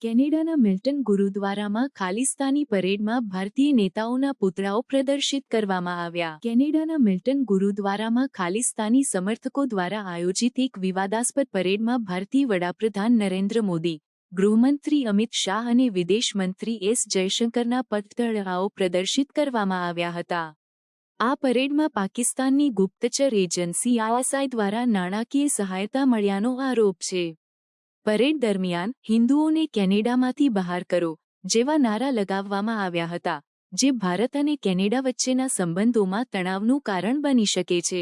કેનેડાના મિલ્ટન ગુરુદ્વારામાં ખાલિસ્તાની પરેડમાં ભારતીય નેતાઓના પુતળાઓ પ્રદર્શિત કરવામાં આવ્યા. કેનેડાના મિલ્ટન ગુરુદ્વારામાં ખાલિસ્તાની સમર્થકો દ્વારા આયોજિત એક વિવાદાસ્પદ પરેડમાં ભારતીય વડાપ્રધાન નરેન્દ્ર મોદી, ગૃહમંત્રી અમિત શાહ અને વિદેશ મંત્રી એસ જયશંકરના પુતળાઓ પ્રદર્શિત કરવામાં આવ્યા હતા. આ પરેડમાં પાકિસ્તાનની ગુપ્તચર એજન્સી ISI દ્વારા નાણાકીય સહાયતા મળ્યાનો આરોપ છે. પરેડ દરમિયાન હિન્દુઓને કેનેડામાંથી બહાર કરો જેવા નારા લગાવવામાં આવ્યા હતા, જે ભારત અને કેનેડા વચ્ચેના સંબંધોમાં તણાવનું કારણ બની શકે છે.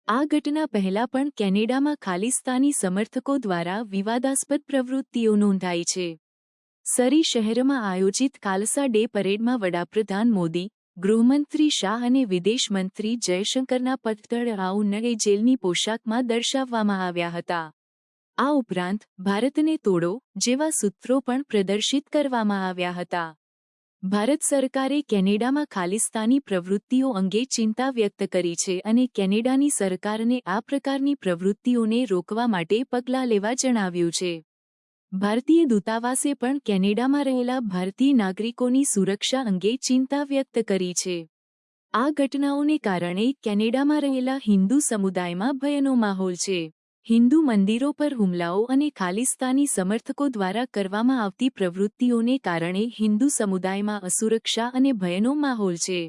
આ ઘટના પહેલા પણ કેનેડામાં ખાલિસ્તાની સમર્થકો દ્વારા વિવાદાસ્પદ પ્રવૃત્તિઓ નોંધાઈ છે. સરી શહેરમાં આયોજિત ખાલસા ડે પરેડમાં વડાપ્રધાન મોદી, ગૃહમંત્રી શાહ અને વિદેશ મંત્રી જયશંકરના પુતળાઓ નવી જેલની પોશાકમાં દર્શાવવામાં આવ્યા હતા. આ ઉપરાંત ભારતને તોડો જેવા સૂત્રો પણ પ્રદર્શિત કરવામાં આવ્યા હતા. ભારત સરકારે કેનેડામાં ખાલિસ્તાની પ્રવૃત્તિઓ અંગે ચિંતા વ્યક્ત કરી છે અને કેનેડાની સરકારને આ પ્રકારની પ્રવૃત્તિઓને રોકવા માટે પગલાં લેવા જણાવ્યું છે. ભારતીય દૂતાવાસે પણ કેનેડામાં રહેલા ભારતીય નાગરિકોની સુરક્ષા અંગે ચિંતા વ્યક્ત કરી છે. આ ઘટનાઓને કારણે કેનેડામાં રહેલા હિન્દુ સમુદાયમાં ભયનો માહોલ છે. હિન્દુ મંદિરો પર હુમલાઓ અને ખાલિસ્તાની સમર્થકો દ્વારા કરવામાં આવતી પ્રવૃત્તિઓને કારણે હિન્દુ સમુદાયમાં અસુરક્ષા અને ભયનો માહોલ છે.